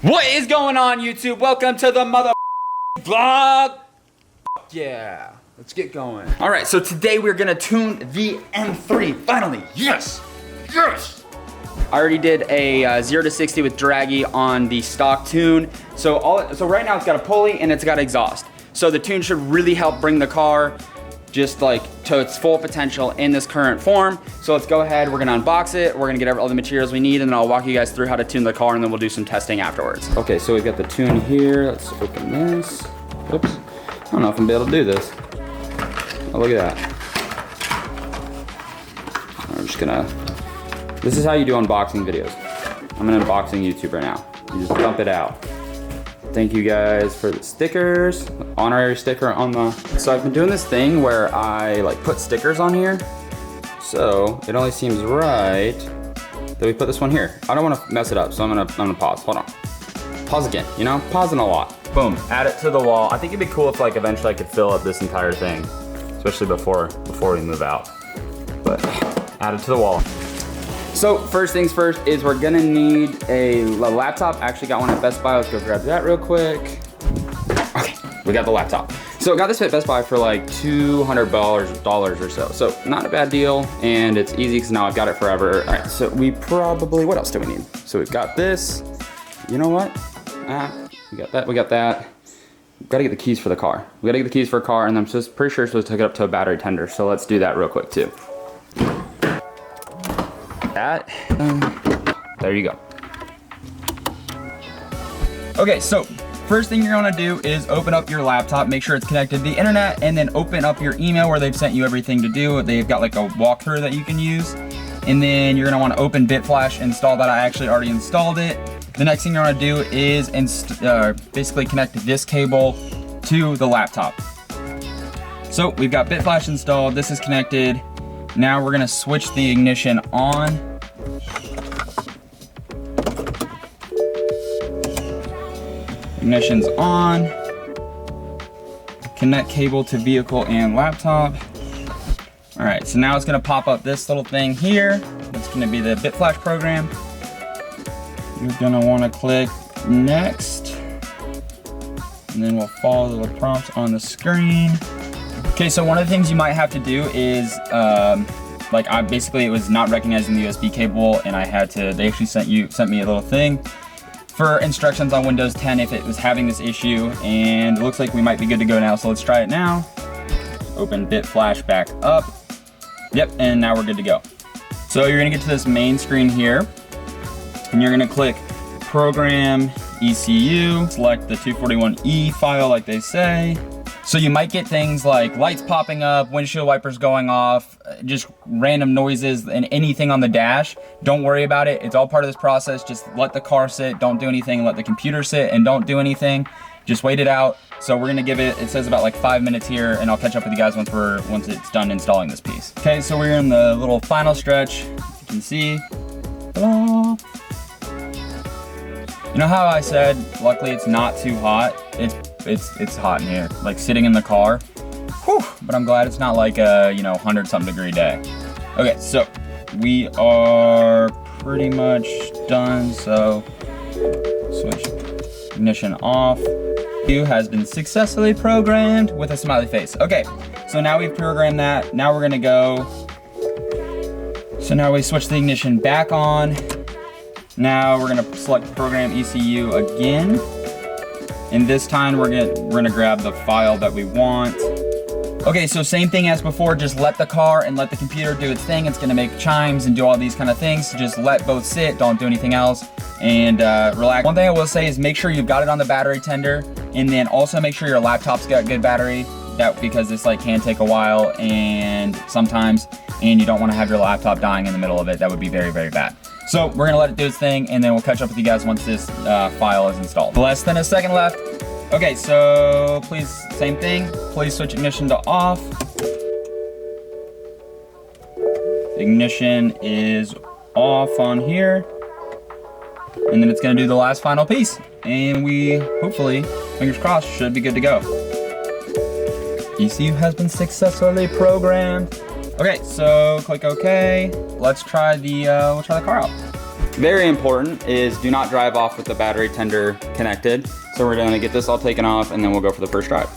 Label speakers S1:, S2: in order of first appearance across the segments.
S1: What is going on, YouTube? Welcome to the mother vlog. Yeah, let's get going. All right, so today we're gonna tune the M3, finally. Yes, yes. I already did a 0 to 60 with dragy on the stock tune. So right now it's got a pulley and it's got exhaust. So the tune should really help bring the car just like to its full potential in this current form. So let's go ahead, we're gonna unbox it, we're gonna get all the materials we need, and then I'll walk you guys through how to tune the car, and then we'll do some testing afterwards. Okay, so we've got the tune here. Let's open this. Oops, I don't know if I'm gonna be able to do this. Oh, look at that. I'm just gonna, this is how you do unboxing videos. I'm an unboxing YouTuber now. You just dump it out. Thank you guys for the stickers, honorary sticker on the, so I've been doing this thing where I like put stickers on here. So it only seems right that we put this one here. I don't want to mess it up, so I'm gonna pause, hold on. Pause again, you know, pausing a lot. Boom, add it to the wall. I think it'd be cool if like eventually I could fill up this entire thing, especially before we move out. But add it to the wall. So first things first is we're gonna need a laptop. I actually got one at Best Buy. Let's go grab that real quick. Okay, we got the laptop. So I got this at Best Buy for like $200 or so. So not a bad deal, and it's easy because now I've got it forever. All right, so we probably, what else do we need? So we've got this. You know what? We got that, we got that. We've got to get the keys for the car. We got to get the keys for a car, and I'm just pretty sure it's supposed to hook it up to a battery tender. So let's do that real quick too. That, there you go. Okay, so first thing you're gonna do is open up your laptop, make sure it's connected to the internet, and then open up your email where they've sent you everything to do. They've got like a walkthrough that you can use. And then you're gonna wanna open BitFlash, install that. I actually already installed it. The next thing you're gonna do is basically connect this cable to the laptop. So we've got BitFlash installed, this is connected. Now we're gonna switch the ignition on. Ignition's on. Connect cable to vehicle and laptop. All right, so now it's gonna pop up this little thing here. It's gonna be the BitFlash program. You're gonna wanna click next. And then we'll follow the prompts on the screen. Okay, so one of the things you might have to do is, it was not recognizing the USB cable, and I had to, they actually sent me a little thing for instructions on Windows 10 if it was having this issue, and it looks like we might be good to go now, so let's try it now. Open BitFlash back up. Yep, and now we're good to go. So you're gonna get to this main screen here, and you're gonna click Program ECU, select the 241E file like they say. So you might get things like lights popping up, windshield wipers going off, just random noises and anything on the dash. Don't worry about it. It's all part of this process. Just let the car sit, don't do anything. Let the computer sit and don't do anything. Just wait it out. So we're gonna give it says about like 5 minutes here, and I'll catch up with you guys once it's done installing this piece. Okay, so we're in the little final stretch. You can see. Hello. You know how I said, luckily it's not too hot? It's hot in here, like sitting in the car. Whew, but I'm glad it's not like a, 100-something degree day. Okay, so we are pretty much done, so switch ignition off. ECU has been successfully programmed with a smiley face. Okay, so now we've programmed that. Now we're gonna go. So now we switch the ignition back on. Now we're gonna select Program ECU again. And this time we're gonna grab the file that we want. Okay, so same thing as before, just let the car and let the computer do its thing. It's gonna make chimes and do all these kind of things. Just let both sit, don't do anything else, and relax. One thing I will say is make sure you've got it on the battery tender, and then also make sure your laptop's got good battery, because this can take a while and sometimes, and you don't wanna have your laptop dying in the middle of it. That would be very, very bad. So we're gonna let it do its thing, and then we'll catch up with you guys once this file is installed. Less than a second left. Okay, so please, same thing. Please switch ignition to off. Ignition is off on here. And then it's gonna do the last final piece. And we, hopefully, fingers crossed, should be good to go. ECU has been successfully programmed. Okay, so click OK. Let's try the we'll try the car out. very important is do not drive off with the battery tender connected. So we're gonna get this all taken off and then we'll go for the first drive.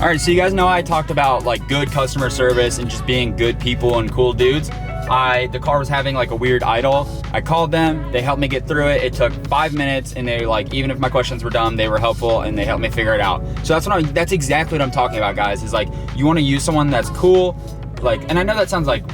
S1: All right, so you guys know I talked about like good customer service and just being good people and cool dudes. The car was having like a weird idle. I called them, they helped me get through it. It took 5 minutes and they like, even if my questions were dumb, they were helpful and they helped me figure it out. So that's exactly what I'm talking about, guys, is like, you wanna use someone that's cool, like, and I know that sounds like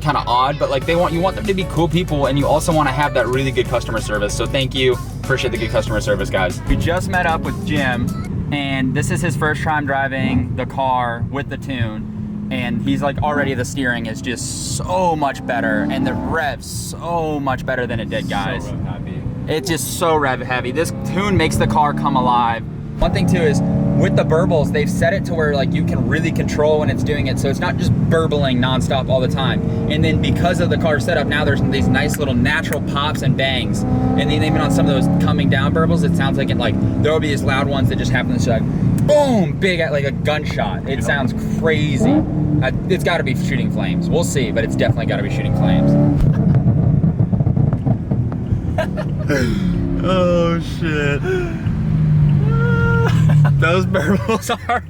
S1: kind of odd, but like you want them to be cool people and you also want to have that really good customer service. So thank you, appreciate the good customer service, guys. We just met up with Jim and this is his first time driving the car with the tune. And he's like, already the steering is just so much better and the revs so much better than it did, guys. So rev heavy. It's just so rev heavy. This tune makes the car come alive. One thing too is with the burbles, they've set it to where like you can really control when it's doing it. So it's not just burbling nonstop all the time. And then because of the car setup, now there's these nice little natural pops and bangs. And then even on some of those coming down burbles, it sounds like there will be these loud ones that just happen to like, boom, big, like a gunshot. It sounds crazy. It's gotta be shooting flames. We'll see, but it's definitely gotta be shooting flames. Oh shit. Those burbles are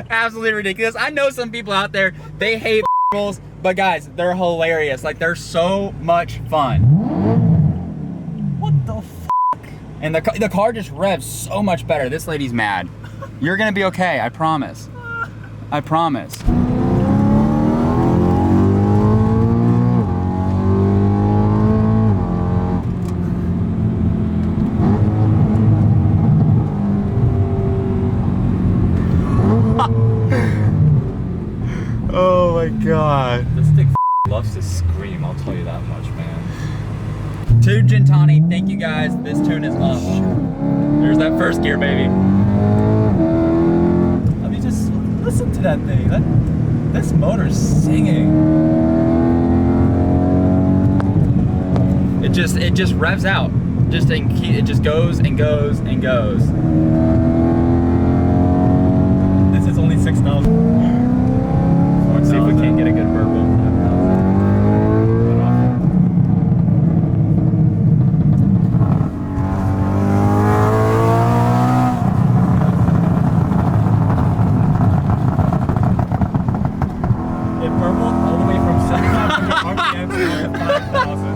S1: absolutely ridiculous. I know some people out there, they hate burbles, but guys, they're hilarious. Like, they're so much fun. What the f***? And the car just revs so much better. This lady's mad. You're gonna be okay, I promise. I promise. Oh my god.
S2: This thing loves to scream, I'll tell you that much, man.
S1: To Gintani, thank you guys. This tune is up. There's that first gear, baby.
S2: I mean, just listen to that thing. This motor's singing.
S1: It just revs out. It just goes and goes and goes.
S2: This is only 6,000. Let's see if we can't get a good burble. It burbled all the way from 7,500 RPM to 5,000.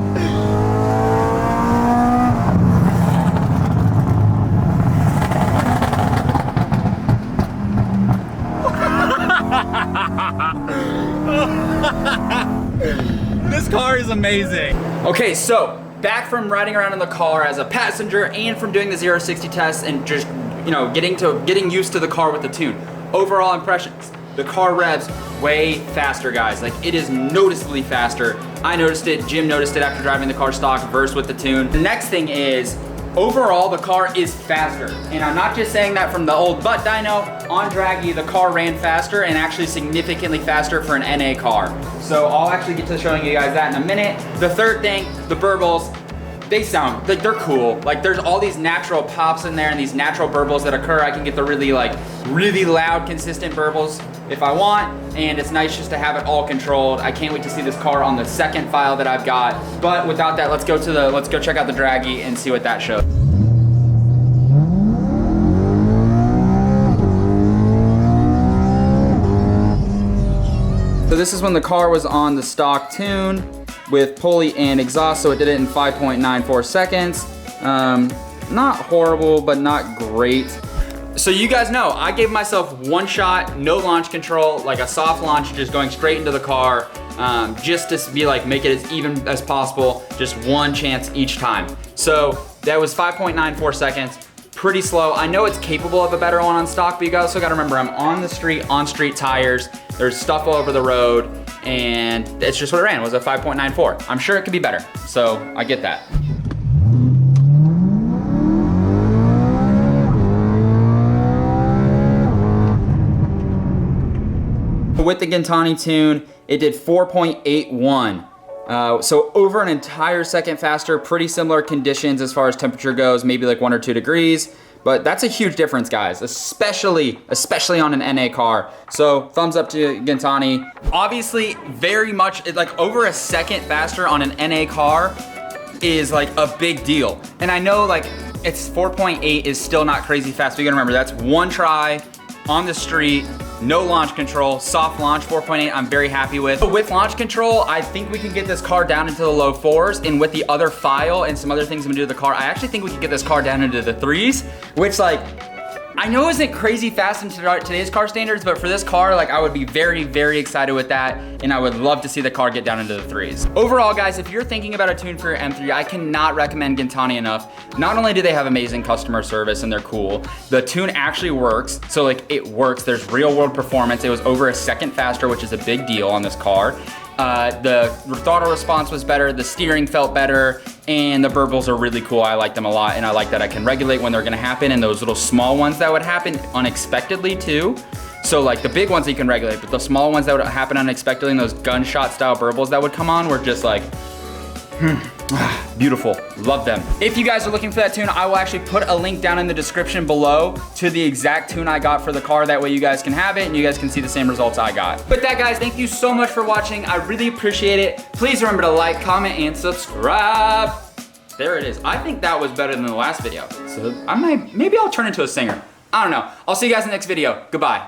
S1: This car is amazing. Okay, so back from riding around in the car as a passenger and from doing the 0-60 test and just, you know, getting used to the car with the tune. Overall impressions, the car revs way faster, guys. Like, it is noticeably faster. I noticed it, Jim noticed it after driving the car stock versus with the tune. The next thing is, overall, the car is faster. And I'm not just saying that from the old butt dyno. On Dragy, the car ran faster and actually significantly faster for an NA car. So I'll actually get to showing you guys that in a minute. The third thing, the burbles, they sound, like, they're cool. Like, there's all these natural pops in there and these natural burbles that occur. I can get the really loud, consistent burbles if I want, and it's nice just to have it all controlled. I can't wait to see this car on the second file that I've got. But without that, let's go check out the Dragy and see what that shows. So this is when the car was on the stock tune with pulley and exhaust, so it did it in 5.94 seconds. Not horrible, but not great. So you guys know, I gave myself one shot, no launch control, like a soft launch, just going straight into the car, just to be like, make it as even as possible, just one chance each time. So that was 5.94 seconds, pretty slow. I know it's capable of a better one on stock, but you also gotta remember, I'm on the street, on street tires, there's stuff all over the road, and it's just what it ran, it was a 5.94. I'm sure it could be better, so I get that. With the Gintani tune, it did 4.81. So over an entire second faster, pretty similar conditions as far as temperature goes, maybe like 1 or 2 degrees. But that's a huge difference, guys, especially on an NA car. So thumbs up to Gintani. Obviously, very much, like over a second faster on an NA car, is like a big deal. And I know like it's 4.8 is still not crazy fast, but you gotta remember that's one try on the street, no launch control, soft launch 4.8 I'm very happy with. But with launch control, I think we can get this car down into the low 4s, and with the other file and some other things I'm gonna do to the car, I actually think we can get this car down into the 3s, which like, I know isn't crazy fast in today's car standards, but for this car, like I would be very, very excited with that, and I would love to see the car get down into the 3s. Overall, guys, if you're thinking about a tune for your M3, I cannot recommend Gintani enough. Not only do they have amazing customer service and they're cool, the tune actually works. So like it works, there's real world performance. It was over a second faster, which is a big deal on this car. The throttle response was better, the steering felt better, and the burbles are really cool. I like them a lot, and I like that I can regulate when they're gonna happen, and those little small ones that would happen unexpectedly too. So like the big ones you can regulate, but the small ones that would happen unexpectedly and those gunshot style burbles that would come on were just like, beautiful, love them. If you guys are looking for that tune, I will actually put a link down in the description below to the exact tune I got for the car. That way you guys can have it and you guys can see the same results I got. But that, guys, thank you so much for watching. I really appreciate it. Please remember to like, comment, and subscribe. There it is. I think that was better than the last video. So maybe I'll turn into a singer. I don't know. I'll see you guys in the next video. Goodbye.